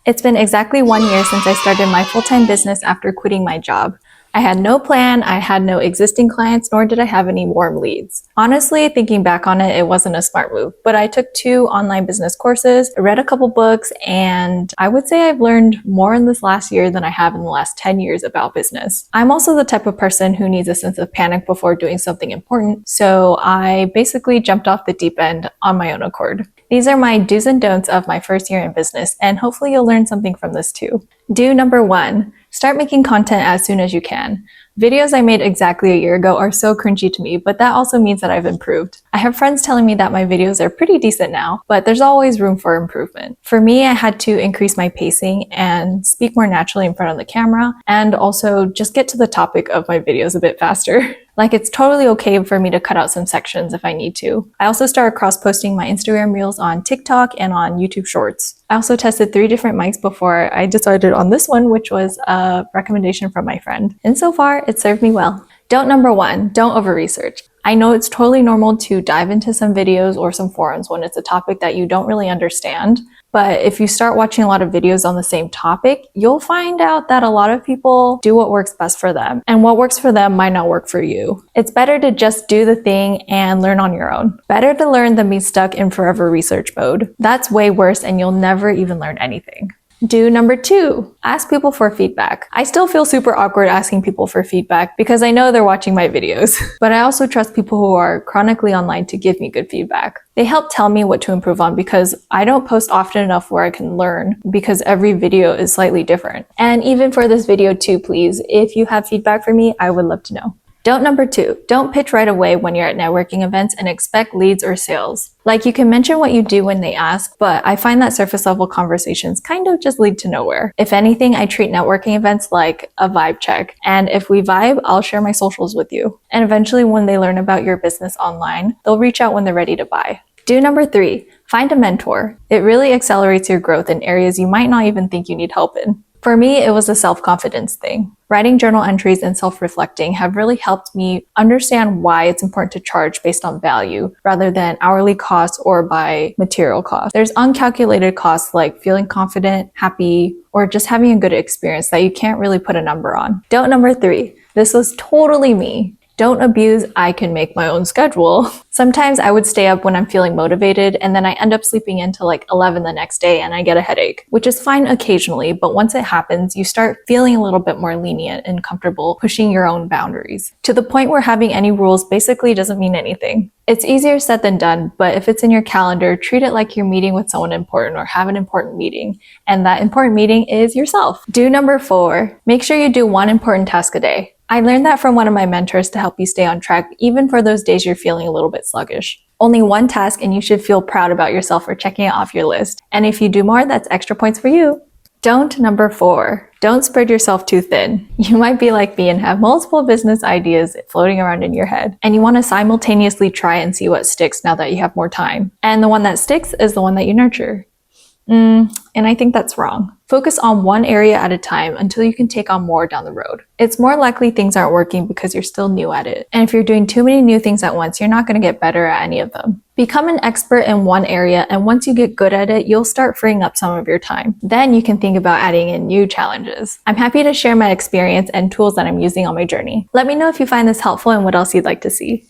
It's been exactly 1 year since I started my full-time business after quitting my job. I had no plan, I had no existing clients, nor did I have any warm leads. Honestly, thinking back on it, it wasn't a smart move, but I took 2 online business courses, I read a couple books, and I would say I've learned more in this last year than I have in the last 10 years about business. I'm also the type of person who needs a sense of panic before doing something important, so I basically jumped off the deep end on my own accord. These are my do's and don'ts of my first year in business, and hopefully you'll learn something from this too. Do number 1, start making content as soon as you can. Videos I made exactly a year ago are so cringy to me, but that also means that I've improved. I have friends telling me that my videos are pretty decent now, but there's always room for improvement. For me, I had to increase my pacing and speak more naturally in front of the camera, and also just get to the topic of my videos a bit faster. Like, it's totally okay for me to cut out some sections if I need to. I also started cross-posting my Instagram reels on TikTok and on YouTube Shorts. I also tested 3 different mics before I decided on this one, which was a recommendation from my friend. And so far, it served me well. Don't number 1, don't over-research. I know it's totally normal to dive into some videos or some forums when it's a topic that you don't really understand. But if you start watching a lot of videos on the same topic, you'll find out that a lot of people do what works best for them, and what works for them might not work for you. It's better to just do the thing and learn on your own. Better to learn than be stuck in forever research mode. That's way worse, and you'll never even learn anything. Do number 2, ask people for feedback. I still feel super awkward asking people for feedback because I know they're watching my videos, but I also trust people who are chronically online to give me good feedback. They help tell me what to improve on because I don't post often enough where I can learn, because every video is slightly different. And even for this video too, please, if you have feedback for me, I would love to know. Don't number 2, don't pitch right away when you're at networking events and expect leads or sales. Like, you can mention what you do when they ask, but I find that surface level conversations kind of just lead to nowhere. If anything, I treat networking events like a vibe check. And if we vibe, I'll share my socials with you. And eventually, when they learn about your business online, they'll reach out when they're ready to buy. Do number 3, find a mentor. It really accelerates your growth in areas you might not even think you need help in. For me, it was a self-confidence thing. Writing journal entries and self-reflecting have really helped me understand why it's important to charge based on value rather than hourly costs or by material costs. There's uncalculated costs like feeling confident, happy, or just having a good experience that you can't really put a number on. Don't number 3, this was totally me. Don't abuse I can make my own schedule. Sometimes I would stay up when I'm feeling motivated, and then I end up sleeping until like 11 the next day and I get a headache, which is fine occasionally, but once it happens, you start feeling a little bit more lenient and comfortable pushing your own boundaries, to the point where having any rules basically doesn't mean anything. It's easier said than done, but if it's in your calendar, treat it like you're meeting with someone important or have an important meeting, and that important meeting is yourself. Do number 4, make sure you do 1 important task a day. I learned that from one of my mentors to help you stay on track, even for those days you're feeling a little bit sluggish. Only 1 task and you should feel proud about yourself for checking it off your list. And if you do more, that's extra points for you. Don't number 4, don't spread yourself too thin. You might be like me and have multiple business ideas floating around in your head, and you want to simultaneously try and see what sticks now that you have more time. And the one that sticks is the one that you nurture. And I think that's wrong. Focus on one area at a time until you can take on more down the road. It's more likely things aren't working because you're still new at it. And if you're doing too many new things at once, you're not going to get better at any of them. Become an expert in one area, and once you get good at it, you'll start freeing up some of your time. Then you can think about adding in new challenges. I'm happy to share my experience and tools that I'm using on my journey. Let me know if you find this helpful and what else you'd like to see.